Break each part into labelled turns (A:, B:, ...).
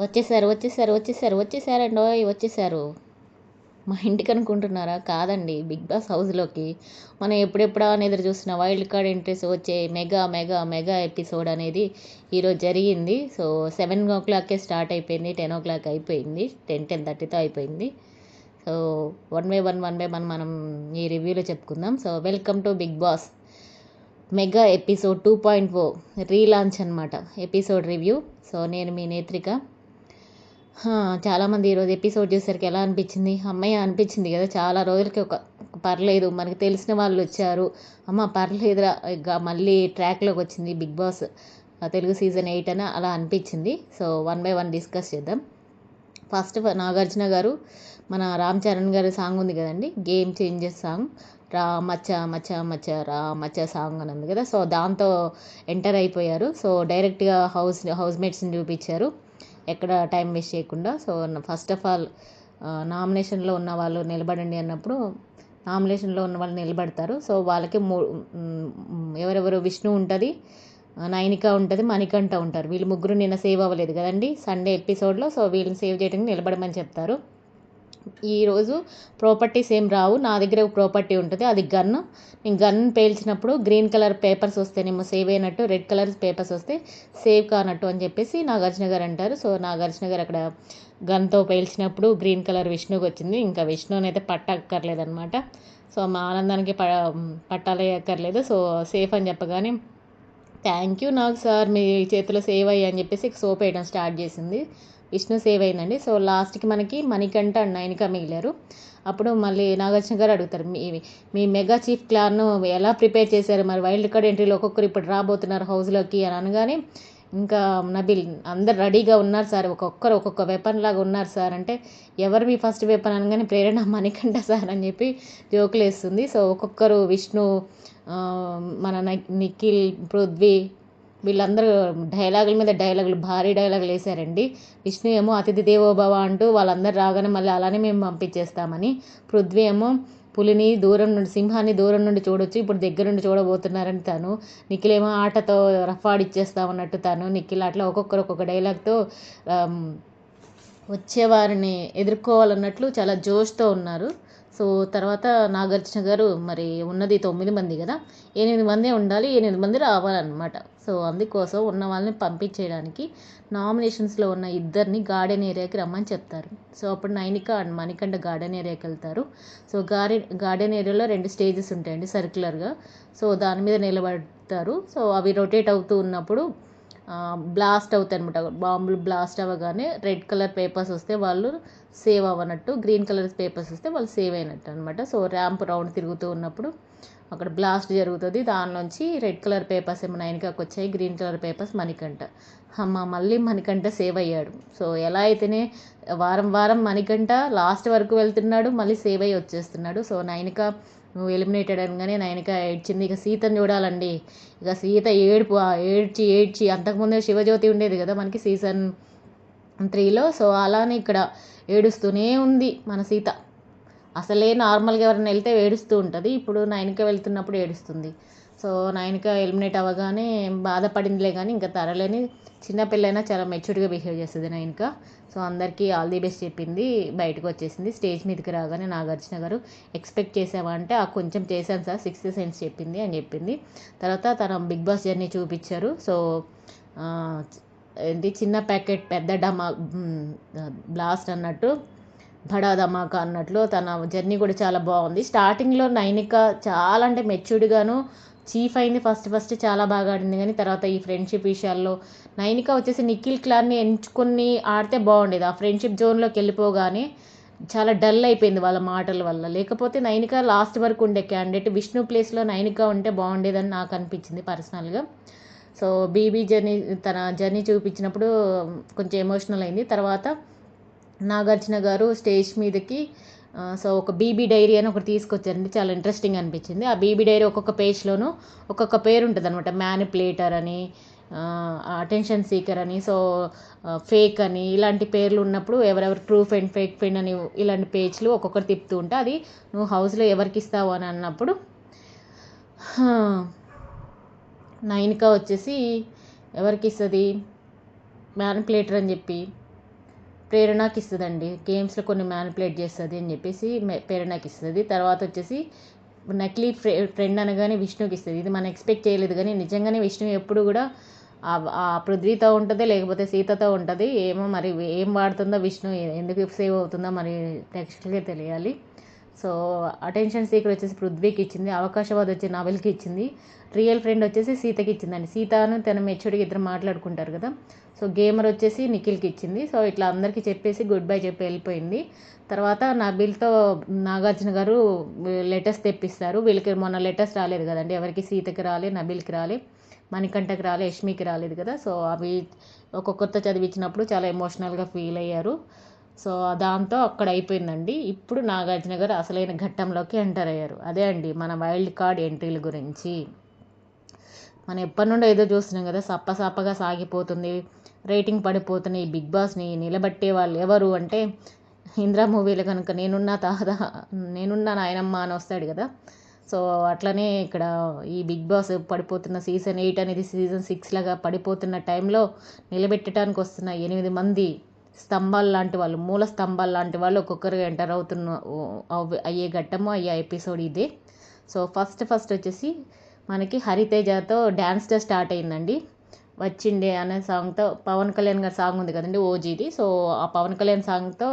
A: వచ్చేసారండోయ్ వచ్చేసారు. మా ఇంటికి అనుకుంటున్నారా? కాదండి, బిగ్ బాస్ హౌస్లోకి. మనం ఎప్పుడెప్పుడా అని ఎదురు చూస్తున్న వైల్డ్ కార్డ్ ఎంట్రీస్ వచ్చే మెగా మెగా మెగా ఎపిసోడ్ అనేది ఈరోజు జరిగింది. సో 7 o'clockకే స్టార్ట్ అయిపోయింది, 10 o'clock అయిపోయింది, 10:30తో అయిపోయింది. సో వన్ బై వన్ మనం ఈ రివ్యూలో చెప్పుకుందాం. So welcome to Bigg Boss mega episode 2.0 relaunch అనమాట, ఎపిసోడ్ రివ్యూ. సో నేను మీ నేత్రిక. చాలామంది ఈరోజు ఎపిసోడ్ చూసేసరికి ఎలా అనిపించింది? అమ్మయ్య అనిపించింది కదా, చాలా రోజులకి ఒక పర్లేదు మనకి తెలిసిన వాళ్ళు వచ్చారు, అమ్మ పర్లేదురా ఇక మళ్ళీ ట్రాక్లోకి వచ్చింది బిగ్ బాస్ తెలుగు సీజన్ 8 అని అలా అనిపించింది. సో 1 by 1 డిస్కస్ చేద్దాం. ఫస్ట్ నాగార్జున గారు మన రామ్ చరణ్ గారి సాంగ్ ఉంది కదండి, గేమ్ చేంజెస్ సాంగ్, రా మచ్చ మచ్చ మచ్చ రా మచ్చ సాంగ్ అని ఉంది కదా. సో దాంతో ఎంటర్ అయిపోయారు. సో డైరెక్ట్గా హౌస్మేట్స్ని చూపించారు, ఎక్కడ టైం వేస్ట్ చేయకుండా. సో ఫస్ట్ ఆఫ్ ఆల్ నామినేషన్లో ఉన్న వాళ్ళు నిలబడండి అన్నప్పుడు నామినేషన్లో ఉన్న వాళ్ళు నిలబడతారు. సో వాళ్ళకి ఎవరెవరు విష్ణు ఉంటుంది, నైనిక ఉంటుంది, మణికంఠ ఉంటారు. వీళ్ళు ముగ్గురు నిన్న సేవ్ అవ్వలేదు కదండి సండే ఎపిసోడ్లో. సో వీళ్ళని సేవ్ చేయడానికి నిలబడమని చెప్తారు. ఈరోజు ప్రాపర్టీస్ ఏం రావు, నా దగ్గర ఒక ప్రాపర్టీ ఉంటుంది, అది గన్. నేను గన్ పేల్చినప్పుడు గ్రీన్ కలర్ పేపర్స్ వస్తేనేమో సేవ్ అయినట్టు, రెడ్ కలర్ పేపర్స్ వస్తే సేవ్ కానట్టు అని చెప్పేసి నాగార్జున గారు అంటారు. సో నాగార్జున గారు అక్కడ గన్తో పేల్చినప్పుడు గ్రీన్ కలర్ విష్ణుకి వచ్చింది, ఇంకా విష్ణుని అయితే పట్టక్కర్లేదనమాట. సో మా ఆనందానికి పట్టాలయ్యక్కర్లేదు. సో సేఫ్ అని చెప్పగానే థ్యాంక్ యూ నాగ్ సార్, మీ చేతిలో సేవ్ అయ్యి అని చెప్పేసి సోప్ వేయడం స్టార్ట్ చేసింది. విష్ణు సేవ్ అయిందండి. సో లాస్ట్కి మనకి మణికంఠ అండ్ నైనిక మిగిలారు. అప్పుడు మళ్ళీ నాగార్జున గారు అడుగుతారు, మీ మెగా చీఫ్ క్లాన్ను ఎలా ప్రిపేర్ చేశారు, మరి వైల్డ్ కార్డ్ ఎంట్రీలో ఒక్కొక్కరు ఇప్పుడు రాబోతున్నారు హౌస్లోకి అని అనగానే, ఇంకా నబిల్ అందరు రెడీగా ఉన్నారు సార్, ఒక్కొక్కరు ఒక్కొక్క వెపన్ లాగా ఉన్నారు సార్ అంటే, ఎవరు మీ ఫస్ట్ వెపన్ అనగానే ప్రేరణ మణికంఠ సార్ అని చెప్పి జోకులు వేస్తుంది. సో ఒక్కొక్కరు విష్ణు, మన నిఖిల్, పృథ్వీ, వీళ్ళందరూ డైలాగుల మీద డైలాగులు, భారీ డైలాగులు వేశారండి. విష్ణు ఏమో అతిథి దేవోభవ అంటూ వాళ్ళందరూ రాగానే మళ్ళీ అలానే మేము పంపించేస్తామని, పృథ్వీ ఏమో పులిని దూరం నుండి, సింహాన్ని దూరం నుండి చూడొచ్చు, ఇప్పుడు దగ్గర నుండి చూడబోతున్నారని తను, నిఖిల్ ఏమో ఆటతో రఫాడిచ్చేస్తామన్నట్టు తను, నిఖిల్ అట్లా ఒక్కొక్కరు ఒక్కొక్క డైలాగ్తో వచ్చేవారిని ఎదుర్కోవాలన్నట్లు చాలా జోష్తో ఉన్నారు. సో తర్వాత నాగార్జున గారు, మరి ఉన్నది 9 మంది కదా, 8 మందే ఉండాలి, 8 మంది రావాలన్నమాట. సో అందుకోసం ఉన్న వాళ్ళని పంపించేయడానికి నామినేషన్స్లో ఉన్న ఇద్దరిని గార్డెన్ ఏరియాకి రమ్మని చెప్తారు. సో అప్పుడు నైనిక అండ్ మణికంఠ గార్డెన్ ఏరియాకి వెళ్తారు. సో గార్డెన్ ఏరియాలో 2 స్టేజెస్ ఉంటాయండి సర్క్యులర్గా. సో దాని మీద నిలబడతారు. సో అవి రొటేట్ అవుతూ ఉన్నప్పుడు బ్లాస్ట్ అవుతాయి అనమాట. బాంబులు బ్లాస్ట్ అవ్వగానే రెడ్ కలర్ పేపర్స్ వస్తే వాళ్ళు సేవ్ అవ్వనట్టు, గ్రీన్ కలర్ పేపర్స్ వస్తే వాళ్ళు సేవ్ అయినట్టు అనమాట. సో ర్యాంప్ రౌండ్ తిరుగుతూ ఉన్నప్పుడు అక్కడ బ్లాస్ట్ జరుగుతుంది. దానిలోంచి రెడ్ కలర్ పేపర్స్ ఏమో నైనికాకి వచ్చాయి, గ్రీన్ కలర్ పేపర్స్ మణికంఠ. మళ్ళీ మణికంఠ సేవ్ అయ్యాడు. సో ఎలా అయితేనే వారం వారం మణికంఠ లాస్ట్ వరకు వెళ్తున్నాడు, మళ్ళీ సేవ్ అయ్యి వచ్చేస్తున్నాడు. సో నైనిక నువ్వు ఎలిమినేటెడ్ అనగానే నైనిక ఏడ్చింది. ఇక సీతను చూడాలండి, ఇక సీత ఏడ్చి ఏడ్చి అంతకుముందే శివజ్యోతి ఉండేది కదా మనకి సీజన్ 3లో. సో అలానే ఇక్కడ ఏడుస్తూనే ఉంది మన సీత. అసలే నార్మల్గా ఎవరైనా వెళ్తే ఏడుస్తూ ఉంటుంది, ఇప్పుడు నైనిక వెళ్తున్నప్పుడు ఏడుస్తుంది. సో నైనిక ఎలిమినేట్ అవ్వగానే బాధపడిందిలే కానీ, ఇంకా తరలేని చిన్నపిల్లైనా చాలా మెచ్యూర్డ్గా బిహేవ్ చేస్తుంది నైనిక. సో అందరికీ ఆల్ ది బెస్ట్ చెప్పింది, బయటకు వచ్చేసింది. స్టేజ్ మీదకి రాగానే నాగార్జున గారు ఎక్స్పెక్ట్ చేసావా అంటే, కొంచెం చేశాను సార్, 6th సెన్స్ చెప్పింది అని చెప్పింది. తర్వాత తన బిగ్ బాస్ జర్నీ చూపించారు. సో ఏంటి, చిన్న ప్యాకెట్ పెద్ద బ్లాస్ట్ అన్నట్టు, బడా ధమాకా అన్నట్లు తన జర్నీ కూడా చాలా బాగుంది. స్టార్టింగ్లో నైనిక చాలా అంటే మెచ్యూర్డ్గాను చీఫ్ అయింది, ఫస్ట్ చాలా బాగా ఆడింది. కానీ తర్వాత ఈ ఫ్రెండ్షిప్ విషయాల్లో నైనిక వచ్చేసి నిఖిల్ క్లాన్ని ఎంచుకొని ఆడితే బాగుండేది. ఆ ఫ్రెండ్షిప్ జోన్లోకి వెళ్ళిపోగానే చాలా డల్ అయిపోయింది వాళ్ళ మాటల వల్ల. లేకపోతే నైనిక లాస్ట్ వరకు ఉండే క్యాండిడేట్, విష్ణు ప్లేస్లో నైనిక ఉంటే బాగుండేదని నాకు అనిపించింది పర్సనల్గా. సో బీబీ జర్నీ, తన జర్నీ చూపించినప్పుడు కొంచెం ఎమోషనల్ అయింది. తర్వాత నాగార్జున గారు స్టేజ్ మీదకి సో ఒక బీబీ డైరీ అని ఒకటి తీసుకొచ్చారండి, చాలా ఇంట్రెస్టింగ్ అనిపించింది. ఆ బీబీ డైరీ ఒక్కొక్క పేజ్లోనూ ఒక్కొక్క పేరు ఉంటుంది అనమాట. మ్యానిపులేటర్ అని, అటెన్షన్ సీకర్ అని, సో ఫేక్ అని, ఇలాంటి పేర్లు ఉన్నప్పుడు ఎవరెవరు ట్రూ ఫ్రెండ్, ఫేక్ ఫ్రెండ్ అని ఇలాంటి పేజ్లు ఒక్కొక్కరు తిప్పుతూ ఉంటే, అది నువ్వు హౌస్లో ఎవరికి ఇస్తావు అని అన్నప్పుడు నైనిక వచ్చేసి ఎవరికి ఇస్తుంది మ్యానిపులేటర్ అని చెప్పి ప్రేరణకి ఇస్తుందండి. గేమ్స్లో కొన్ని మ్యానిపులేట్ చేస్తుంది అని చెప్పేసి ప్రేరణకి ఇస్తుంది. తర్వాత వచ్చేసి నకిలీ ఫ్రెండ్ అనగానే విష్ణుకి ఇస్తుంది. ఇది మనం ఎక్స్పెక్ట్ చేయలేదు, కానీ నిజంగానే విష్ణు ఎప్పుడు కూడా ఆ పృథ్వీతో ఉంటుంది, లేకపోతే సీతతో ఉంటుంది. ఏమో మరి ఏం వాడుతుందో విష్ణు, ఎందుకు సేవ్ అవుతుందో మరి ప్రేక్షకులకే తెలియాలి. సో అటెన్షన్ సీకర్ వచ్చేసి పృథ్వీకి ఇచ్చింది, అవకాశవాద్ వచ్చి నవల్కి ఇచ్చింది, రియల్ ఫ్రెండ్ వచ్చేసి సీతకి ఇచ్చిందండి. సీతను తన మెచ్యూర్డ్గా ఇద్దరు మాట్లాడుకుంటారు కదా. సో గేమర్ వచ్చేసి నిఖిల్కి ఇచ్చింది. సో ఇట్లా అందరికీ చెప్పేసి గుడ్ బై చెప్పి వెళ్ళిపోయింది. తర్వాత నబిల్తో నాగార్జున గారు లెటర్స్ తెప్పిస్తారు. వీళ్ళకి మొన్న లెటర్స్ రాలేదు కదండి, ఎవరికి సీతకి రాలే, నబిల్కి రాలే, మణికంఠకి రాలే, యష్మికి రాలేదు కదా. సో అవి ఒక్కొక్కరితో చదివించినప్పుడు చాలా ఎమోషనల్గా ఫీల్ అయ్యారు. సో దాంతో అక్కడ అయిపోయిందండి. ఇప్పుడు నాగార్జున గారు అసలైన ఘట్టంలోకి ఎంటర్ అయ్యారు. అదే అండి మన వైల్డ్ కార్డ్ ఎంట్రీల గురించి. మనం ఎప్పటి నుండో ఏదో చూస్తున్నాం కదా, సప్పగా సాగిపోతుంది, రేటింగ్ పడిపోతున్నాయి. ఈ బిగ్ బాస్ని నిలబట్టే వాళ్ళు ఎవరు అంటే, ఇంద్రా మూవీలో కనుక నేనున్నా నాయనమ్మ అని వస్తాడు కదా. సో అట్లనే ఇక్కడ ఈ బిగ్ బాస్ పడిపోతున్న సీజన్ 8 అనేది సీజన్ 6 లాగా పడిపోతున్న టైంలో నిలబెట్టడానికి వస్తున్న 8 మంది స్తంభాలు లాంటి వాళ్ళు, మూల స్తంభాలు లాంటి వాళ్ళు ఒక్కొక్కరుగా ఎంటర్ అయ్యే ఘట్టము, అయ్యే ఎపిసోడ్ ఇదే. సో ఫస్ట్ వచ్చేసి మనకి హరితేజతో డ్యాన్స్తో స్టార్ట్ అయిందండి. వచ్చిండే అనే సాంగ్తో, పవన్ కళ్యాణ్ గారి సాంగ్ ఉంది కదండి ఓజీది. సో ఆ పవన్ కళ్యాణ్ సాంగ్తో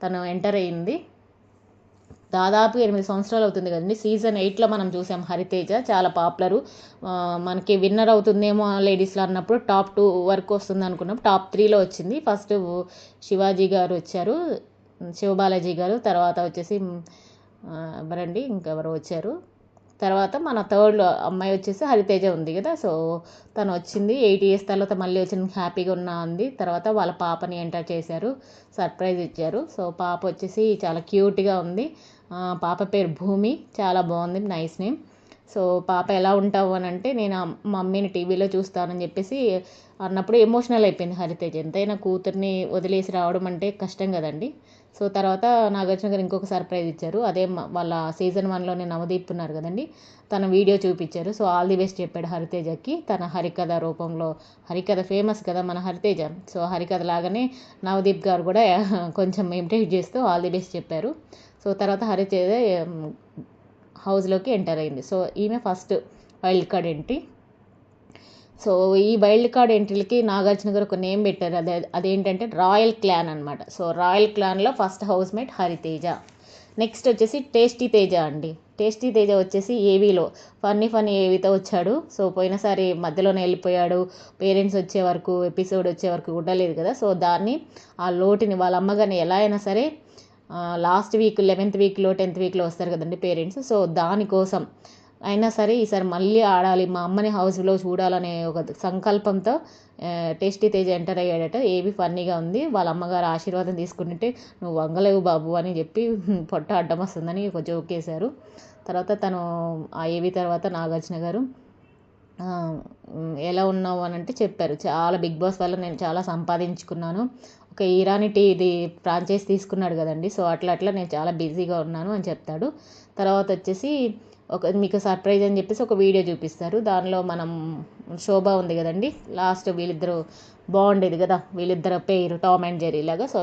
A: తను ఎంటర్ అయ్యింది. దాదాపు 8 సంవత్సరాలు అవుతుంది కదండి. సీజన్ 8లో మనం చూసాం హరితేజ చాలా పాపులరు. మనకి విన్నర్ అవుతుందేమో లేడీస్లో అన్నప్పుడు టాప్ 2 వరకు వస్తుంది అనుకున్నప్పుడు టాప్ 3లో వచ్చింది. ఫస్ట్ శివాజీ గారు వచ్చారు, శివబాలాజీ గారు, తర్వాత వచ్చేసి ఎవరండి ఇంకెవరు వచ్చారు, తర్వాత మన థర్డ్ అమ్మాయి వచ్చేసి హరితేజ ఉంది కదా. సో తను వచ్చింది 8 years తర్వాత మళ్ళీ వచ్చింది, హ్యాపీగా ఉన్నా అంది. తర్వాత వాళ్ళ పాపని ఎంటర్ చేశారు, సర్ప్రైజ్ ఇచ్చారు. సో పాప వచ్చేసి చాలా క్యూట్గా ఉంది. పాప పేరు భూమి, చాలా బాగుంది, నైస్ నేమ్. సో పాప ఎలా ఉంటావు అని అంటే, నేను మమ్మీని టీవీలో చూస్తానని చెప్పేసి అన్నప్పుడు ఎమోషనల్ అయిపోయింది హరితేజ. ఎంతైనా కూతుర్ని వదిలేసి రావడం అంటే కష్టం కదండి. సో తర్వాత నాగార్జున గారు ఇంకొక సర్ప్రైజ్ ఇచ్చారు. అదే వాళ్ళ సీజన్ 1లోనే నవదీప్ ఉన్నారు కదండి, తన వీడియో చూపించారు. సో ఆల్ ది బెస్ట్ చెప్పాడు హరితేజకి, తన హరికథ రూపంలో. హరికథ ఫేమస్ కదా మన హరితేజ. సో హరికథ లాగానే నవదీప్ గారు కూడా కొంచెం ఇమిటేట్ చేస్తూ ఆల్ ది బెస్ట్ చెప్పారు. సో తర్వాత హరితేజ హౌస్లోకి ఎంటర్ అయింది. సో ఈమె first wild card entry. So ఈ వైల్డ్ కార్డ్ ఎంట్రీలకి నాగార్జున గారు ఒక నేమ్ పెట్టారు, అదేంటంటే రాయల్ క్లాన్ అనమాట. సో రాయల్ క్లాన్లో first house mate Hariteja. Next వచ్చేసి టేస్టీ తేజ అండి. టేస్టీ తేజ వచ్చేసి ఏవీలో ఫన్నీ ఏవీతో వచ్చాడు. సో పోయినసారి మధ్యలోనే వెళ్ళిపోయాడు, పేరెంట్స్ వచ్చే వరకు, ఎపిసోడ్ వచ్చే వరకు ఉండలేదు కదా. సో దాన్ని, ఆ లోటుని వాళ్ళ అమ్మగారిని ఎలా అయినా సరే లాస్ట్ వీక్ 11th వీక్లో 10th వీక్లో వస్తారు కదండి పేరెంట్స్. సో దానికోసం అయినా సరే ఈసారి మళ్ళీ ఆడాలి, మా అమ్మని హౌస్లో చూడాలనే ఒక సంకల్పంతో టేస్టీ తేజ ఎంటర్ అయ్యాడట. ఏవి ఫన్నీగా ఉంది. వాళ్ళ అమ్మగారు ఆశీర్వాదం తీసుకుంటుంటే నువ్వు వంగలేవు బాబు అని చెప్పి పొట్ట అడ్డం వస్తుందని ఒక జోక్ వేశారు. తర్వాత తను ఆ ఏవి తర్వాత నాగార్జున గారు ఎలా ఉన్నావు అని అంటే చెప్పారు, చాలా బిగ్ బాస్ వల్ల నేను చాలా సంపాదించుకున్నాను, ఒక ఇరానీ ఇది ఫ్రాంచైజ్ తీసుకున్నాడు కదండి. సో అట్లా నేను చాలా బిజీగా ఉన్నాను అని చెప్తాడు. తర్వాత వచ్చేసి మీకు సర్ప్రైజ్ అని చెప్పేసి ఒక వీడియో చూపిస్తారు. దానిలో మనం శోభ ఉంది కదండి, లాస్ట్ వీళ్ళిద్దరూ బాగుండేది కదా, వీళ్ళిద్దరు పేరు టామ్ అండ్ జెర్రీ లాగా. సో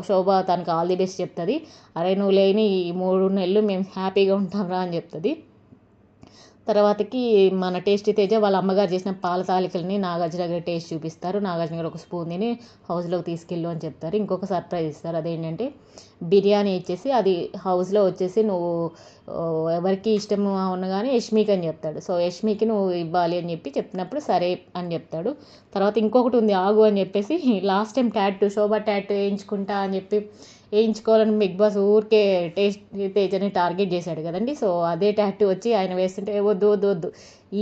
A: శోభ తనకు ఆల్ ది బెస్ట్ చెప్తుంది. అరే నువ్వు లేని ఈ 3 నెలలు మేము హ్యాపీగా ఉంటాం రా అని చెప్తుంది. తర్వాతకి మన టేస్టీ తేజ వాళ్ళ అమ్మగారు చేసిన పాల తాలికల్ని నాగార్జున గారు టేస్ట్ చూపిస్తారు. నాగార్జున గారు ఒక స్పూన్ తిని హౌస్లోకి తీసుకెళ్ళు అని చెప్తారు. ఇంకొక సర్ప్రైజ్ ఇస్తారు, అదేంటంటే బిర్యానీ ఇచ్చేసి అది హౌస్లో వచ్చేసి నువ్వు ఎవరికి ఇష్టం ఉన్నగానే యష్మికి అని చెప్తాడు. సో యష్మికి నువ్వు ఇవ్వాలి అని చెప్పి చెప్పినప్పుడు సరే అని చెప్తాడు. తర్వాత ఇంకొకటి ఉంది ఆగు అని చెప్పేసి లాస్ట్ టైం శోభ ట్యాటూ వేయించుకుంటా అని చెప్పి వేయించుకోవాలని బిగ్ బాస్ ఊరికే తేజని టార్గెట్ చేశాడు కదండి. సో అదే ట్యాటూ వచ్చి ఆయన వేస్తుంటే వద్దు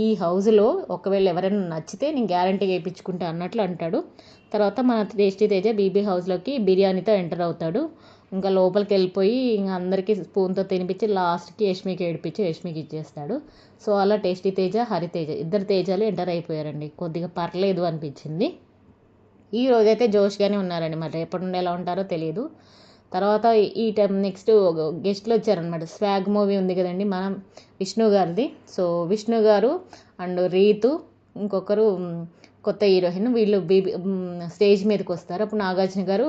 A: ఈ హౌస్లో ఒకవేళ ఎవరైనా నచ్చితే నేను గ్యారంటీగా వేయించుకుంటా అన్నట్లు అంటాడు. తర్వాత మన టేస్టీ తేజ బీబీ హౌస్లోకి బిర్యానీతో ఎంటర్ అవుతాడు. ఇంకా లోపలికి వెళ్ళిపోయి ఇంకా అందరికీ స్పూన్తో తినిపించి లాస్ట్కి యష్మికి ఏడిపించి యష్మికి ఇచ్చేస్తాడు. సో అలా టేస్టీ తేజ హరితేజ ఇద్దరు తేజాలు ఎంటర్ అయిపోయారండి. కొద్దిగా పర్లేదు అనిపించింది. ఈ రోజైతే జోష్గానే ఉన్నారండి, మరి రేపటి నుండి ఎలా ఉంటారో తెలియదు. తర్వాత ఈ టైం నెక్స్ట్ గెస్ట్లు వచ్చారనమాట. స్వాగ్ మూవీ ఉంది కదండి మనం విష్ణు గారిది. సో విష్ణు గారు అండ్ రీతు ఇంకొకరు కొత్త హీరోయిన్, వీళ్ళు స్టేజ్ మీదకి వస్తారు. అప్పుడు నాగార్జున గారు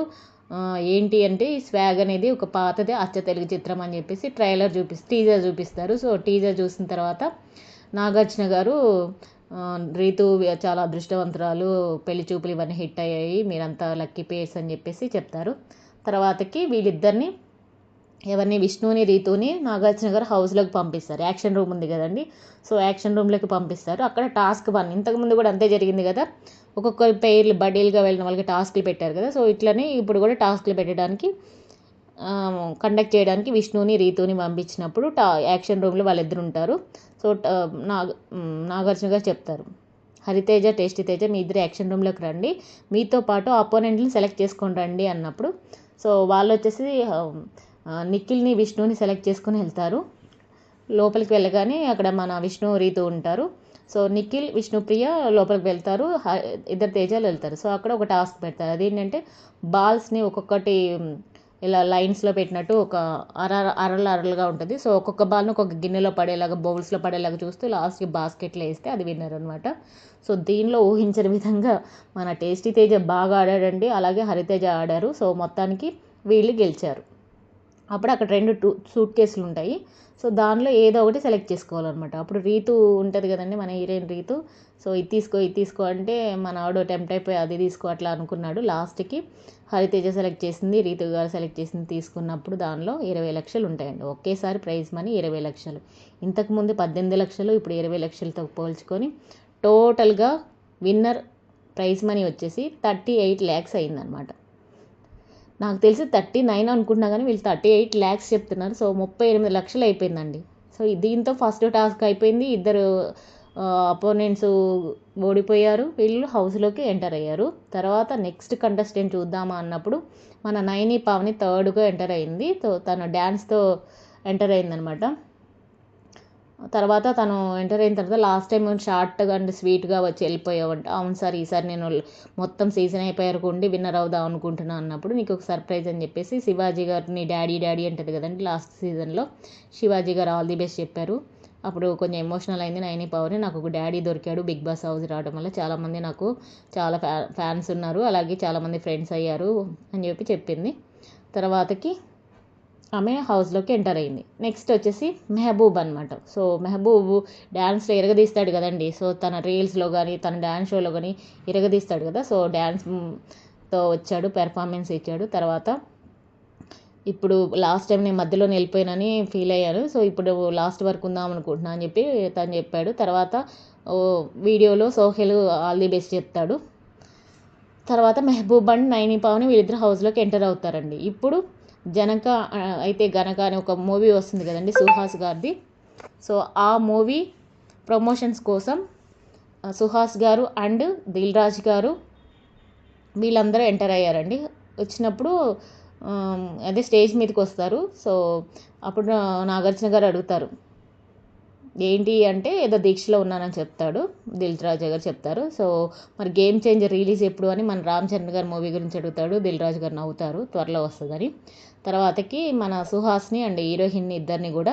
A: ఏంటి అంటే ఈ స్వాగ్ అనేది ఒక పాతదే అచ్చ తెలుగు చిత్రం అని చెప్పేసి టీజర్ చూపిస్తారు. సో టీజర్ చూసిన తర్వాత నాగార్జున గారు రీతు చాలా అదృష్టవంతురాలు, పెళ్లి చూపులు ఇవన్నీ హిట్ అయ్యాయి, మీరంతా లక్కీ పేర్స్ అని చెప్పేసి చెప్తారు. తర్వాతకి వీళ్ళిద్దరిని ఎవరిని విష్ణుని రీతుని నాగార్జున గారు హౌస్లోకి పంపిస్తారు. యాక్షన్ రూమ్ ఉంది కదండి, సో యాక్షన్ రూమ్లోకి పంపిస్తారు. అక్కడ టాస్క్ 1 ఇంతకుముందు కూడా అంతే జరిగింది కదా, ఒక్కొక్క పేర్లు బడీలుగా వెళ్ళిన వాళ్ళకి టాస్క్లు పెట్టారు కదా, సో ఇట్లనే ఇప్పుడు కూడా టాస్క్లు పెట్టడానికి కండక్ట్ చేయడానికి విష్ణుని రీతుని పంపించినప్పుడు యాక్షన్ రూమ్లో వాళ్ళిద్దరు ఉంటారు. సో నాగార్జున గారు చెప్తారు, హరితేజ టేస్టీ తేజ మీ ఇద్దరు యాక్షన్ రూమ్లోకి రండి, మీతో పాటు అపోనెంట్ని సెలెక్ట్ చేసుకొని రండి అన్నప్పుడు సో వాళ్ళు వచ్చేసి నిఖిల్ని విష్ణుని సెలెక్ట్ చేసుకుని వెళ్తారు. లోపలికి వెళ్ళగానే అక్కడ మన విష్ణు రీతు ఉంటారు. సో నిఖిల్ విష్ణుప్రియ లోపలికి వెళ్తారు, ఇద్దరు తేజాలు వెళ్తారు. సో అక్కడ ఒక టాస్క్ పెడతారు, అదేంటంటే బాల్స్ని ఒక్కొక్కటి ఇలా లైన్స్లో పెట్టినట్టు ఒక అరలుగా ఉంటుంది. సో ఒక్కొక్క బాల్ను ఒక్కొక్క గిన్నెలో పడేలాగా బౌల్స్లో పడేలాగా చూస్తూ లాస్ట్కి బాస్కెట్లో వేస్తే అది విన్నర్ అనమాట. సో దీనిలో ఊహించని విధంగా మన టేస్టీ తేజ బాగా ఆడాడండి, అలాగే హరితేజ ఆడారు. సో మొత్తానికి వీళ్ళు గెలిచారు. అప్పుడు అక్కడ 2 సూట్ కేసులు ఉంటాయి. సో దానిలో ఏదో ఒకటి సెలెక్ట్ చేసుకోవాలన్నమాట. అప్పుడు రీతు ఉంటుంది కదండి, మన హీరోయిన్ రీతు. సో ఇది తీసుకో అంటే మన ఆవిడ టెంప్ట్ అయిపోయి అది తీసుకో అట్లా అనుకున్నాడు. లాస్ట్కి హరితేజ సెలెక్ట్ చేసింది, రీతు గారు సెలెక్ట్ చేసింది తీసుకున్నప్పుడు దానిలో 20 లక్షలు ఉంటాయండి. ఒకేసారి ప్రైజ్ మనీ 20 లక్షలు. ఇంతకుముందు 18 లక్షలు, ఇప్పుడు 20 లక్షలతో పోల్చుకొని టోటల్గా విన్నర్ ప్రైజ్ మనీ వచ్చేసి 38 lakhs అయిందనమాట. నాకు తెలిసి 39 అనుకుంటున్నా కానీ వీళ్ళు 38 lakhs చెప్తున్నారు. సో 38 లక్షలు అయిపోయిందండి. సో దీంతో ఫస్ట్ టాస్క్ అయిపోయింది, ఇద్దరు అపోనెంట్స్ ఓడిపోయారు, వీళ్ళు హౌస్లోకి ఎంటర్ అయ్యారు. తర్వాత నెక్స్ట్ కంటెస్టెంట్ చూద్దామా అన్నప్పుడు మన నైని పావని థర్డ్గా ఎంటర్ అయింది. తను డ్యాన్స్తో ఎంటర్ అయిందనమాట. తర్వాత తను ఎంటర్ అయిన తర్వాత లాస్ట్ టైం షార్ట్గా అండ్ స్వీట్గా వచ్చి వెళ్ళిపోయావంట. అవును సార్, ఈసారి నేను మొత్తం సీజన్ అయిపోయారు కొండి విన్నర్ అవుదాం అనుకుంటున్నాను అన్నప్పుడు నీకు ఒక సర్ప్రైజ్ అని చెప్పేసి శివాజీ గారిని డాడీ అంటది కదండి లాస్ట్ సీజన్లో, శివాజీ గారు ఆల్ ది బెస్ట్ చెప్పారు. అప్పుడు కొంచెం ఎమోషనల్ అయింది నైని పవర్, నాకు ఒక డాడీ దొరికాడు బిగ్ బాస్ హౌస్ రావడం వల్ల, చాలామంది నాకు చాలా ఫ్యాన్స్ ఉన్నారు, అలాగే చాలామంది ఫ్రెండ్స్ అయ్యారు అని చెప్పింది. తర్వాతకి ఆమె హౌస్లోకి ఎంటర్ అయింది. నెక్స్ట్ వచ్చేసి మెహబూబ్ అనమాట. సో మెహబూబ్ డ్యాన్స్లో ఇరగదీస్తాడు కదండి, సో తన రీల్స్లో కానీ తన డ్యాన్స్ షోలో కానీ ఇరగదీస్తాడు కదా, సో డ్యాన్స్తో వచ్చాడు, పెర్ఫార్మెన్స్ ఇచ్చాడు. తర్వాత ఇప్పుడు లాస్ట్ టైం నేను మధ్యలో వెళ్ళిపోయానని ఫీల్ అయ్యాను, సో ఇప్పుడు లాస్ట్ వరకు ఉందాం అనుకుంటున్నా అని చెప్పి తను చెప్పాడు. తర్వాత వీడియోలో సోహెల్ ఆల్ ది బెస్ట్ చెప్తాడు. తర్వాత మెహబూబ్ అండ్ నైని పావని వీళ్ళిద్దరు హౌస్లోకి ఎంటర్ అవుతారండి. ఇప్పుడు జనక అయితే గనక అని ఒక మూవీ వస్తుంది కదండి సుహాస్ గారిది. సో ఆ మూవీ ప్రమోషన్స్ కోసం సుహాస్ గారు అండ్ దిల్ రాజు గారు వీళ్ళందరూ ఎంటర్ అయ్యారండి. వచ్చినప్పుడు అదే స్టేజ్ మీదకి వస్తారు. సో అప్పుడు నాగార్జున గారు అడుగుతారు, ఏంటి అంటే ఏదో దీక్షలో ఉన్నానని చెప్తాడు, దిల్ రాజు గారు చెప్తారు. సో మరి గేమ్ చేంజర్ రిలీజ్ ఎప్పుడు అని మన రామ్ చరణ్ గారి మూవీ గురించి అడుగుతాడు, దిల్ రాజు గారు నవ్వుతారు, త్వరలో వస్తుందని. తర్వాతకి మన సుహాస్ని అండ్ హీరోయిన్ని ఇద్దరిని కూడా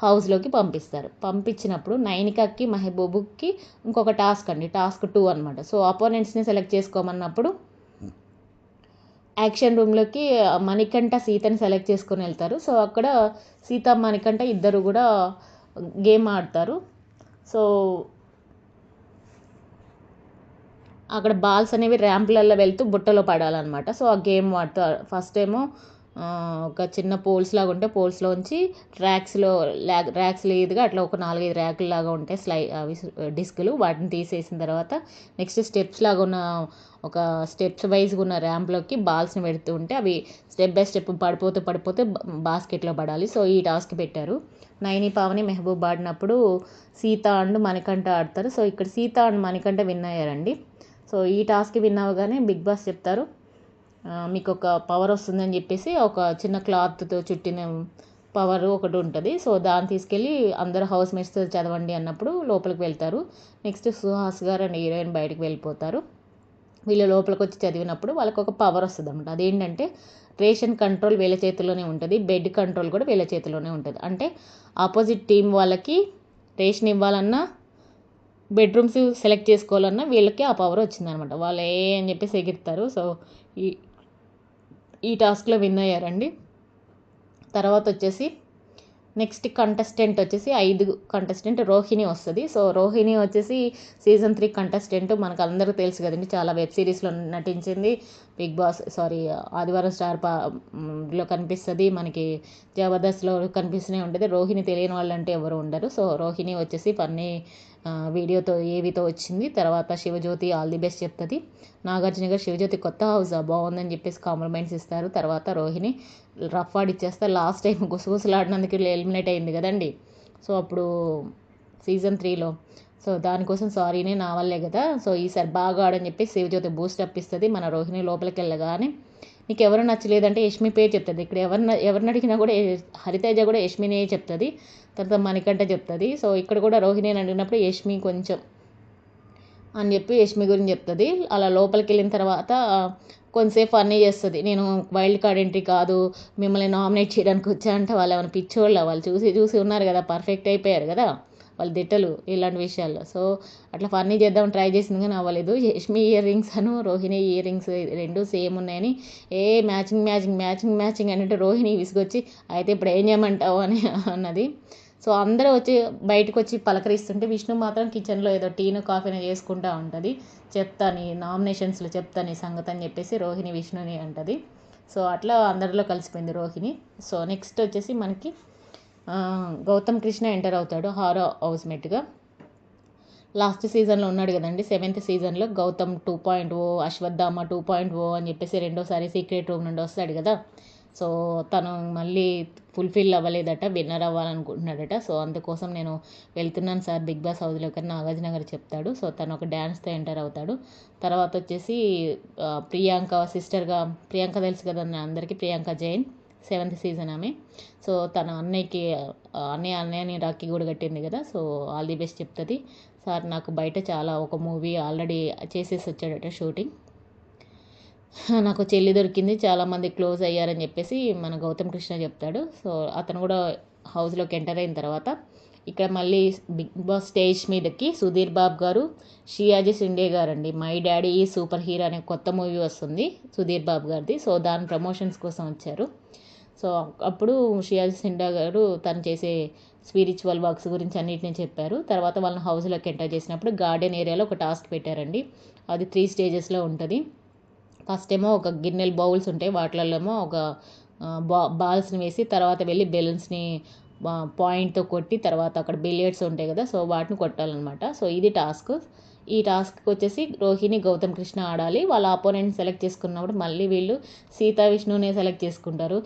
A: హౌస్లోకి పంపిస్తారు. పంపించినప్పుడు నైనికాకి మెహబూబ్కి ఇంకొక టాస్క్ అండి, టాస్క్ 2 అనమాట. సో అపోనెంట్స్ని సెలెక్ట్ చేసుకోమన్నప్పుడు యాక్షన్ రూమ్లోకి మణికంఠ సీతని సెలెక్ట్ చేసుకొని వెళ్తారు. సో అక్కడ సీత మణికంఠ ఇద్దరు కూడా గేమ్ ఆడతారు. సో అక్కడ బాల్స్ అనేవి ర్యాంపులలో వెళ్తూ బుట్టలో పడాలన్నమాట. సో ఆ గేమ్ ఆడతారు. ఫస్ట్ ఏమో ఒక చిన్న పోల్స్ లాగా ఉంటే పోల్స్లోంచి ర్యాక్స్ లేదుగా అట్లా ఒక 4-5 ర్యాకులు లాగా ఉంటాయి డిస్కులు, వాటిని తీసేసిన తర్వాత నెక్స్ట్ స్టెప్స్ లాగా ఉన్న ఒక స్టెప్స్ వైజ్గా ఉన్న ర్యాంప్లోకి బాల్స్ని పెడుతూ ఉంటే అవి స్టెప్ బై స్టెప్ పడిపోతే బాస్కెట్లో పడాలి. సో ఈ టాస్క్ పెట్టారు. నైని పావని మెహబూబ్ ఆడినప్పుడు సీత అండ్ మణికంఠ ఆడతారు. సో ఇక్కడ సీత అండ్ మణికంఠ విన్ అయ్యారండి. సో ఈ టాస్క్ విన్ అవ్వగానే బిగ్ బాస్ చెప్తారు, మీకు ఒక పవర్ వస్తుందని చెప్పేసి ఒక చిన్న క్లాత్తో చుట్టిన పవర్ ఒకటి ఉంటుంది. సో దాన్ని తీసుకెళ్ళి అందరు హౌస్ మేట్స్తో చదవండి అన్నప్పుడు లోపలికి వెళ్తారు. నెక్స్ట్ సుహాస్ గారు అండ్ హీరోయిన్ బయటకు వెళ్ళిపోతారు. వీళ్ళు లోపలికి వచ్చి చదివినప్పుడు వాళ్ళకి ఒక పవర్ వస్తుంది అన్నమాట. అదేంటంటే రేషన్ కంట్రోల్ వీళ్ళ చేతిలోనే ఉంటుంది, బెడ్ కంట్రోల్ కూడా వీళ్ళ చేతిలోనే ఉంటుంది. అంటే ఆపోజిట్ టీం వాళ్ళకి రేషన్ ఇవ్వాలన్నా బెడ్రూమ్స్ సెలెక్ట్ చేసుకోవాలన్నా వీళ్ళకి ఆ పవర్ వచ్చిందనమాట. వాళ్ళు అని చెప్పేసి ఎగిరుతారు. సో ఈ టాస్క్లో విన్ అయ్యారండి. తర్వాత వచ్చేసి నెక్స్ట్ కంటెస్టెంట్ వచ్చేసి 5 కంటెస్టెంట్ రోహిణి వస్తుంది. సో రోహిణి వచ్చేసి సీజన్ 3 కంటెస్టెంట్, మనకు అందరికీ తెలుసు కదండి, చాలా వెబ్ సిరీస్లో నటించింది. బిగ్ బాస్ ఆదివారం లో కనిపిస్తుంది, మనకి జబర్దస్త్లో కనిపిస్తూనే ఉంటుంది. రోహిణి తెలియని వాళ్ళంటే ఎవరు ఉండరు. సో రోహిణి వచ్చేసి ఫన్నీ వీడియోతో ఏవితో వచ్చింది. తర్వాత శివజ్యోతి ఆల్ ది బెస్ట్ చెప్తుంది. నాగార్జున గారు శివజ్యోతి కొత్త హౌస్ బాగుందని చెప్పేసి కాంప్లిమెంట్స్ ఇస్తారు. తర్వాత రోహిణి రఫ్ ఆడిచ్చేస్తే లాస్ట్ టైం గుసగుసలాడినందుకు ఎలిమినేట్ అయింది కదండి. సో అప్పుడు సీజన్ 3లో సో దానికోసం సారీనే నా వల్లే కదా, సో ఈసారి బాగా ఆడని చెప్పి శివజ్యోతి బూస్ట్ అప్ ఇస్తుంది. మన రోహిణి లోపలికి వెళ్ళగానే నీకు ఎవరు నచ్చలేదంటే యష్మి పేరు చెప్తుంది. ఇక్కడ ఎవరిని అడిగినా కూడా హరితేజ కూడా యష్మినే చెప్తుంది. తర్వాత మణికంఠ చెప్తుంది. సో ఇక్కడ కూడా రోహిణి అని అడిగినప్పుడు యష్మి కొంచెం అని చెప్పి యష్మి గురించి చెప్తుంది. అలా లోపలికి వెళ్ళిన తర్వాత కొంతసేపు అన్నీ చేస్తుంది. నేను వైల్డ్ కార్డ్ ఎంట్రీ కాదు, మిమ్మల్ని నామినేట్ చేయడానికి వచ్చా అంటే వాళ్ళు ఏమైనా పిచ్చోళ్ళ, వాళ్ళు చూసి ఉన్నారు కదా, పర్ఫెక్ట్ అయిపోయారు కదా వాళ్ళు దిట్టలు ఇలాంటి విషయాల్లో. సో అట్లా ఫన్నీ చేద్దామని ట్రై చేసింది కానీ అవ్వలేదు. Yashmi ear rings Rohini ear rings రెండు సేమ్ ఉన్నాయని మ్యాచింగ్ అన్నట్టు రోహిణి విసుగొచ్చి అయితే ఇప్పుడు ఏం చేయమంటావు అని అన్నది. సో అందరూ వచ్చి బయటకు వచ్చి పలకరిస్తుంటే విష్ణు మాత్రం కిచెన్లో ఏదో టీను కాఫీని చేసుకుంటూ ఉంటుంది. నామినేషన్స్లో చెప్తాను ఈ సంగతి అని చెప్పేసి రోహిణి విష్ణుని అంటుంది. సో అట్లా అందరిలో కలిసిపోయింది రోహిణి. సో నెక్స్ట్ వచ్చేసి మనకి గౌతమ్ కృష్ణ ఎంటర్ అవుతాడు హారో హౌస్మేట్గా. లాస్ట్ సీజన్లో ఉన్నాడు కదండి, 7th సీజన్లో గౌతమ్ 2.0, అశ్వత్థామ 2.0 అని చెప్పేసి రెండోసారి సీక్రెట్ రూమ్ నుండి వస్తాడు కదా. సో తను మళ్ళీ ఫుల్ఫిల్ అవ్వలేదట, విన్నర్ అవ్వాలనుకుంటున్నాడట. సో అందుకోసం నేను వెళ్తున్నాను సార్ బిగ్ బాస్ హౌస్లో కానీ నాగార్జున గారు చెప్తాడు. సో తను ఒక డ్యాన్స్తో ఎంటర్ అవుతాడు. తర్వాత వచ్చేసి ప్రియాంక సిస్టర్గా, ప్రియాంక తెలుసు కదా అందరికీ, ప్రియాంక జైన్ 7th సీజన్ ఆమె. సో తన అన్నయ్యని రాఖీ కూడా కట్టింది కదా. సో ఆల్ ది బెస్ట్ చెప్తుంది. సార్ నాకు బయట చాలా ఒక మూవీ ఆల్రెడీ చేసేసి వచ్చాడట షూటింగ్, నాకు చెల్లి దొరికింది, చాలామంది క్లోజ్ అయ్యారని చెప్పేసి మన గౌతమ్ కృష్ణ చెప్తాడు. సో అతను కూడా హౌస్లోకి ఎంటర్ అయిన తర్వాత ఇక్కడ మళ్ళీ బిగ్ బాస్ స్టేజ్ మీదకి సుధీర్ బాబు గారు, షియాజీ షిండే గారు అండి, మై డాడీ ఈ సూపర్ హీరో అనే కొత్త మూవీ వస్తుంది సుధీర్ బాబు గారిది. సో దాని ప్రమోషన్స్ కోసం వచ్చారు. సో అప్పుడు షియాజీ షిండే గారు తను చేసే స్పిరిచువల్ వర్క్స్ గురించి అన్నిటిని చెప్పారు. తర్వాత వాళ్ళని హౌస్లోకి ఎంటర్ చేసినప్పుడు గార్డెన్ ఏరియాలో ఒక టాస్క్ పెట్టారండి. అది 3 స్టేజెస్లో ఉంటుంది. ఫస్ట్ ఏమో ఒక గిన్నెలు బౌల్స్ ఉంటాయి, వాటిల్లో ఒక బాల్స్ని వేసి తర్వాత వెళ్ళి బెలూన్స్ని పాయింట్తో కొట్టి తర్వాత అక్కడ బిలియర్డ్స్ ఉంటాయి కదా, సో వాటిని కొట్టాలన్నమాట. సో ఇది టాస్క్. ఈ టాస్క్కి వచ్చేసి రోహిణి గౌతమ్ కృష్ణ ఆడాలి. వాళ్ళ ఆపోనెంట్ సెలెక్ట్ చేసుకున్నప్పుడు మళ్ళీ వీళ్ళు సీతా విష్ణునే సెలెక్ట్ చేసుకుంటారు.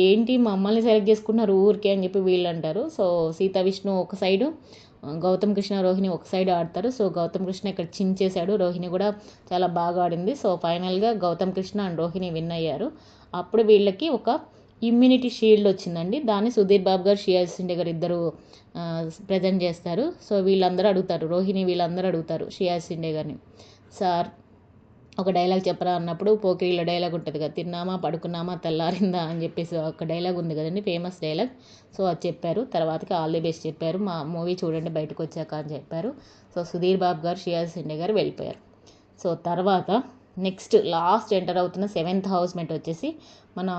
A: ఏంటి మమ్మల్ని సెలెక్ట్ చేసుకున్నారు ఊరికే అని చెప్పి వీళ్ళు అంటారు. సో సీతా విష్ణు ఒక సైడు, గౌతమ్ కృష్ణ రోహిణి ఒక సైడ్ ఆడతారు. సో గౌతమ్ కృష్ణ ఇక్కడ చించేశాడు, రోహిణి కూడా చాలా బాగా ఆడింది. సో ఫైనల్గా గౌతమ్ కృష్ణ అండ్ రోహిణి విన్ అయ్యారు. అప్పుడు వీళ్ళకి ఒక ఇమ్యూనిటీ షీల్డ్ వచ్చిందండి. దాన్ని సుధీర్ బాబు గారు, షియాజీ షిండే గారు ఇద్దరు ప్రజెంట్ చేస్తారు. సో వీళ్ళందరూ అడుగుతారు, రోహిణి వీళ్ళందరూ అడుగుతారు షియాజీ షిండే గారిని, సార్ ఒక డైలాగ్ చెప్పరా అన్నప్పుడు పోకిరిలో డైలాగ్ ఉంటుంది కదా, తిన్నామా పడుకున్నామా తెల్లారిందా అని చెప్పేసి ఒక డైలాగ్ ఉంది కదండి, ఫేమస్ డైలాగ్. సో అది చెప్పారు. తర్వాతకి ఆల్ ది బెస్ట్ చెప్పారు, మా మూవీ చూడండి బయటకు వచ్చాక అని చెప్పారు. సో సుధీర్ బాబు గారు, షియాజీ షిండే గారు వెళ్ళిపోయారు. సో తర్వాత నెక్స్ట్ లాస్ట్ ఎంటర్ అవుతున్న 7th హౌస్మేట్ వచ్చేసి మన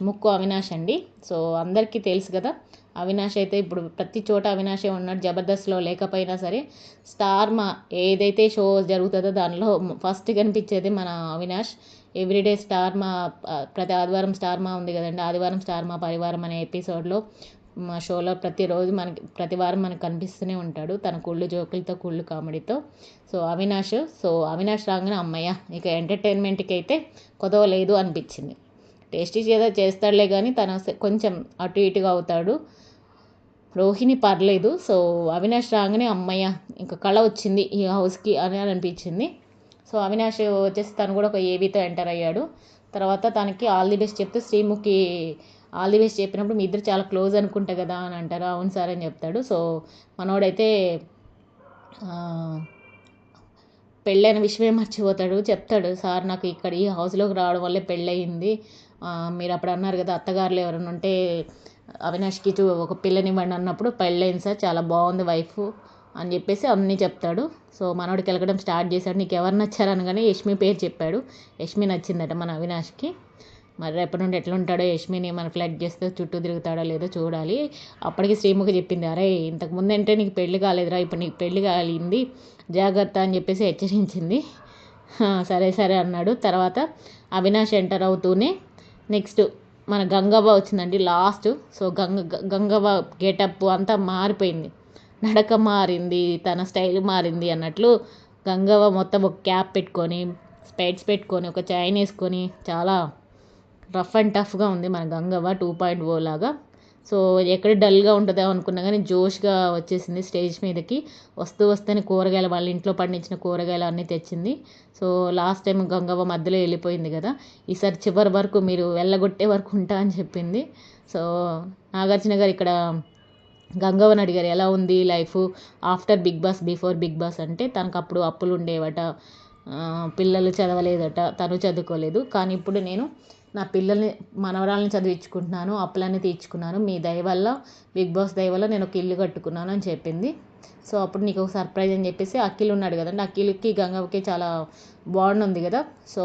A: ముక్కు అవినాష్ అండి. సో అందరికీ తెలుసు కదా, అవినాష్ అయితే ఇప్పుడు ప్రతి చోట అవినాషే ఉన్నాడు. జబర్దస్త్లో లేకపోయినా సరే ఏదైతే షో జరుగుతుందో దానిలో ఫస్ట్ కనిపించేది మన అవినాష్. ఎవ్రీడే ప్రతి ఆదివారం స్టార్ ఉంది కదండి, ఆదివారం స్టార్ పరివారం అనే ఎపిసోడ్లో మా షోలో ప్రతి వారం మనకు కనిపిస్తూనే ఉంటాడు, తన కుళ్ళు జోకులతో కుళ్ళు కామెడీతో. సో అవినాష్ రాగానే అమ్మయ్య ఇక ఎంటర్టైన్మెంట్కి అయితే కొదవలేదు అనిపించింది. టేస్టీ ఏదో చేస్తాడులే కానీ తన కొంచెం అటు ఇటుగా అవుతాడు. రోహిణి పర్లేదు. సో అవినాష్ రాగానే అమ్మయ్య ఇంకా కళ వచ్చింది ఈ హౌస్కి అని అనిపించింది. సో అవినాష్ వచ్చేసి తను కూడా ఒక ఏవీతో ఎంటర్ అయ్యాడు. తర్వాత తనకి ఆల్ ది బెస్ట్ చెప్తే శ్రీముఖి ఆల్ ది బెస్ట్ చెప్పినప్పుడు మీ ఇద్దరు చాలా క్లోజ్ అనుకుంటా కదా అని అంటారు. అవును సార్ అని చెప్తాడు. సో మనోడైతే పెళ్ళైన విషయమే మర్చిపోతాడు. చెప్తాడు, సార్ నాకు ఇక్కడ ఈ హౌస్లోకి రావడం వల్లే పెళ్ళయింది, మీరు అప్పుడు అన్నారు కదా అత్తగారులు ఎవరైనా ఉంటే అవినాష్కి ఒక పిల్లనివ్వండి అన్నప్పుడు పెళ్ళయింది సార్, చాలా బాగుంది వైఫ్ అని చెప్పేసి అన్నీ చెప్తాడు. సో మనోడికి వెళ్ళడం స్టార్ట్ చేశాడు. నీకు ఎవరు నచ్చారనగానే యష్మి పేరు చెప్పాడు. యష్మి నచ్చిందట మన అవినాష్కి. మరి రేపటి నుండి ఎట్లుంటాడో, యష్మిని మన ఫ్లడ్ చేస్తే చుట్టూ తిరుగుతాడో లేదో చూడాలి. అప్పటికి శ్రీముఖి చెప్పింది, అరే ఇంతకు ముందంటే నీకు పెళ్లి కాలేదురా, ఇప్పుడు నీకు పెళ్లి కాలింది, జాగ్రత్త అని చెప్పేసి హెచ్చరించింది. సరే సరే అన్నాడు. తర్వాత అవినాష్ ఎంటర్ అవుతూనే నెక్స్ట్ మన గంగవ్వ వచ్చిందండి లాస్ట్. సో గంగవ్వ గెటప్ అంతా మారిపోయింది, నడక మారింది, తన స్టైల్ మారింది అన్నట్లు గంగవ్వ మొత్తం ఒక క్యాప్ పెట్టుకొని, స్పెట్స్ పెట్టుకొని, ఒక చైన్ వేసుకొని చాలా రఫ్ అండ్ టఫ్గా ఉంది మన గంగవ్వ 2.0 లాగా. సో ఎక్కడ డల్గా ఉంటుందో అనుకున్నా కానీ జోష్గా వచ్చేసింది స్టేజ్ మీదకి. వస్తేనే కూరగాయలు, వాళ్ళ ఇంట్లో పండించిన కూరగాయలు అన్నీ తెచ్చింది. సో లాస్ట్ టైం గంగవ్వ మధ్యలో వెళ్ళిపోయింది కదా, ఈసారి చివరి వరకు మీరు వెళ్ళగొట్టే వరకు ఉంటా అని చెప్పింది. సో నాగార్జున గారు ఇక్కడ గంగవ్వని అడిగారు, ఎలా ఉంది life after Bigg Boss, before Bigg Boss అంటే, తనకు అప్పుడు అప్పులు ఉండేవట, పిల్లలు చదవలేదట, తను చదువుకోలేదు, కానీ ఇప్పుడు నేను నా పిల్లల్ని, మనవరాలని చదివించుకుంటున్నాను, అప్పులన్నీ తీర్చుకున్నాను, మీ దయ వల్ల, బిగ్ బాస్ దయ వల్ల నేను ఒక ఇల్లు కట్టుకున్నాను అని చెప్పింది. సో అప్పుడు నీకు ఒక సర్ప్రైజ్ అని చెప్పేసి అఖిల్ ఉన్నాడు కదండి, అఖిల్కి గంగవ్వకి చాలా బాండ్ ఉంది కదా. సో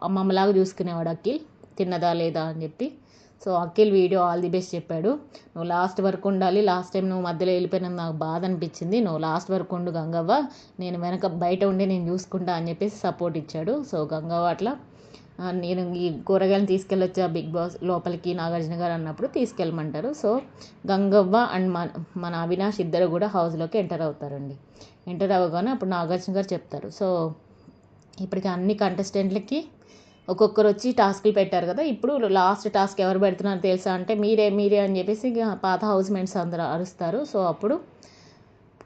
A: అమ్మమ్మలాగా చూసుకునేవాడు అఖిల్, తిన్నదా లేదా అని చెప్పి. So Akhil video all the best చెప్పాడు, నువ్వు లాస్ట్ వరకు ఉండాలి, లాస్ట్ టైం నువ్వు మధ్యలో వెళ్ళిపోయినందుకు నాకు బాధ అనిపించింది, నువ్వు లాస్ట్ వరకు ఉండు గంగవ్వ, నేను వెనక బయట ఉండి నేను చూసుకుంటా అని చెప్పేసి సపోర్ట్ ఇచ్చాడు. సో గంగవ్వ అట్లా నేను ఈ కూరగాయలను తీసుకెళ్ళొచ్చా బిగ్ బాస్ లోపలికి నాగార్జున గారు అన్నప్పుడు తీసుకెళ్ళమంటారు. సో గంగవ్వ అండ్ మన అవినాష్ ఇద్దరు కూడా హౌస్లోకి ఎంటర్ అవుతారండి. ఎంటర్ అవ్వగానే అప్పుడు నాగార్జున గారు చెప్తారు, సో ఇప్పటికి అన్ని కంటెస్టెంట్లకి ఒక్కొక్కరు వచ్చి టాస్క్లు పెట్టారు కదా, ఇప్పుడు లాస్ట్ టాస్క్ ఎవరు పెడుతున్నారో తెలుసా అంటే మీరే అని చెప్పేసి పాత హౌస్ మేట్స్ అందరూ అరుస్తారు. సో అప్పుడు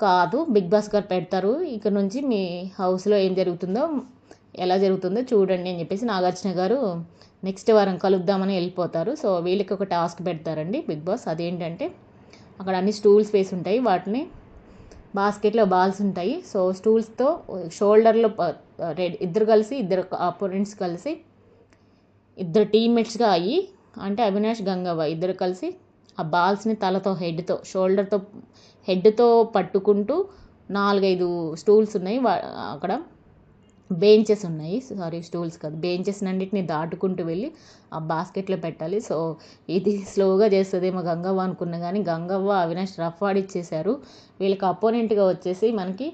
A: కాదు, బిగ్ బాస్ గారు పెడతారు, ఇక్కడ నుంచి మీ హౌస్లో ఏం జరుగుతుందో, ఎలా జరుగుతుందో చూడండి అని చెప్పేసి నాగార్జున గారు నెక్స్ట్ వారం కలుద్దామని వెళ్ళిపోతారు. సో వీళ్ళకి ఒక టాస్క్ పెడతారండి బిగ్ బాస్, అదేంటంటే అక్కడ అన్ని స్టూల్స్ వేసి ఉంటాయి, వాటిని బాస్కెట్లో బాల్స్ ఉంటాయి. సో స్టూల్స్తో షోల్డర్లో ఇద్దరు కలిసి, ఇద్దరు అపోనెంట్స్ కలిసి, ఇద్దరు టీమ్మేట్స్గా అయ్యి, అంటే అవినాష్ గంగవ్వ ఇద్దరు కలిసి ఆ బాల్స్ని తలతో, హెడ్తో పట్టుకుంటూ 4-5 స్టూల్స్ ఉన్నాయి, అక్కడ బెంచెస్ ఉన్నాయి, స్టూల్స్ కాదు బెంచెస్ అన్నిటిని దాటుకుంటూ వెళ్ళి ఆ బాస్కెట్లో పెట్టాలి. సో ఇది స్లోగా చేస్తుందేమో గంగవ్వ అనుకున్నా కానీ గంగవ్వ అవినాష్ రఫ్ ఆడిచ్చేశారు. వీళ్ళకి అపోనెంట్గా వచ్చేసి మనకి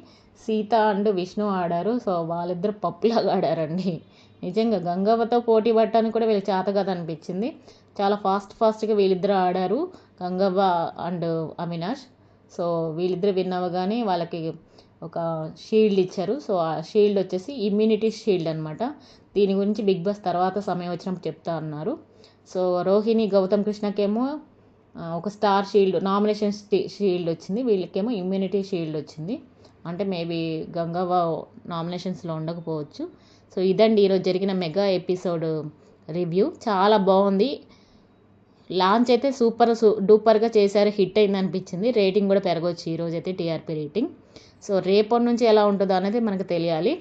A: సీత అండ్ విష్ణు ఆడారు. సో వాళ్ళిద్దరు పప్పులాగా ఆడారండి. నిజంగా గంగవ్వతో పోటీ పట్టడానికి కూడా వీళ్ళకి చేత కదా అనిపించింది. చాలా ఫాస్ట్గా వీళ్ళిద్దరు ఆడారు, గంగవ్వ అండ్ అవినాష్. సో వీళ్ళిద్దరు విన్ అవ్వగానే వాళ్ళకి ఒక షీల్డ్ ఇచ్చారు. సో ఆ షీల్డ్ వచ్చేసి ఇమ్యూనిటీ షీల్డ్ అనమాట. దీని గురించి బిగ్ బాస్ తర్వాత సమయం వచ్చినప్పుడు చెప్తా అన్నారు. సో రోహిణి, గౌతమ్ కృష్ణకేమో ఒక స్టార్ షీల్డ్, నామినేషన్ షీల్డ్ వచ్చింది, వీళ్ళకేమో ఇమ్యూనిటీ షీల్డ్ వచ్చింది. అంటే మేబీ గంగవ్వ నామినేషన్స్లో ఉండకపోవచ్చు. సో ఇదండి ఈరోజు జరిగిన మెగా ఎపిసోడ్ రివ్యూ. చాలా బాగుంది, లాంచ్ అయితే డూపర్గా చేశారు, హిట్ అయింది అనిపించింది. రేటింగ్ కూడా పెరగవచ్చు ఈరోజైతే, టీఆర్పీ రేటింగ్. సో రేపటి నుంచి ఎలా ఉంటుందో అనేది మనకు తెలియాలి.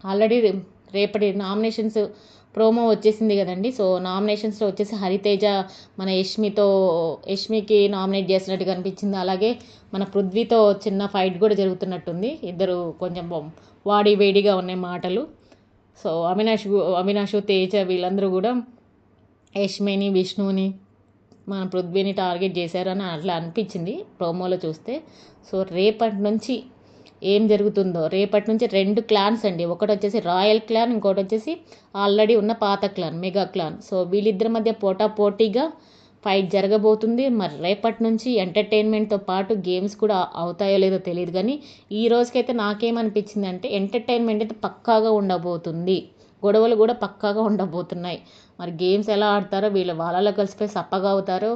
A: ఆల్రెడీ రేపటి నామినేషన్స్ ప్రోమో వచ్చేసింది కదండి. సో నామినేషన్స్లో వచ్చేసి హరితేజ మన యష్మికి నామినేట్ చేసినట్టు కనిపించింది. అలాగే మన పృథ్వీతో చిన్న ఫైట్ కూడా జరుగుతున్నట్టుంది, ఇద్దరు కొంచెం వాడి వేడిగా ఉన్నాయి మాటలు. సో అవినాష్, తేజ వీళ్ళందరూ కూడా యష్మిని, విష్ణుని, మన పృథ్వీని టార్గెట్ చేశారని అట్లా అనిపించింది ప్రోమోలో చూస్తే. సో రేపటి నుంచి ఏం జరుగుతుందో, రేపటి నుంచి 2 క్లాన్స్ అండి, ఒకటి వచ్చేసి రాయల్ క్లాన్, ఇంకోటి వచ్చేసి ఆల్రెడీ ఉన్న పాత క్లాన్ మెగా క్లాన్. సో వీళ్ళిద్దరి మధ్య పోటాపోటీగా ఫైట్ జరగబోతుంది. మరి రేపటి నుంచి ఎంటర్టైన్మెంట్తో పాటు గేమ్స్ కూడా అవుతాయో లేదో తెలియదు, కానీ ఈ రోజుకైతే నాకేమనిపించింది అంటే ఎంటర్టైన్మెంట్ అయితే పక్కాగా ఉండబోతుంది, గొడవలు కూడా పక్కాగా ఉండబోతున్నాయి. మరి గేమ్స్ ఎలా ఆడతారో, వాళ్ళలో కలిసిపోయి సప్పగా అవుతారో,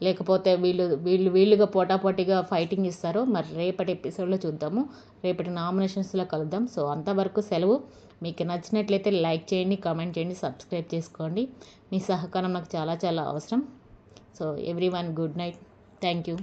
A: లేకపోతే వీళ్ళుగా పోటాపోటీగా ఫైటింగ్ ఇస్తారో మరి రేపటి ఎపిసోడ్లో చూద్దాము. రేపటి నామినేషన్స్లో కలుద్దాం. సో అంతవరకు సెలవు. మీకు నచ్చినట్లయితే లైక్ చేయండి, కామెంట్ చేయండి, సబ్స్క్రైబ్ చేసుకోండి. మీ సహకారం నాకు చాలా చాలా అవసరం. So everyone good night, thank you.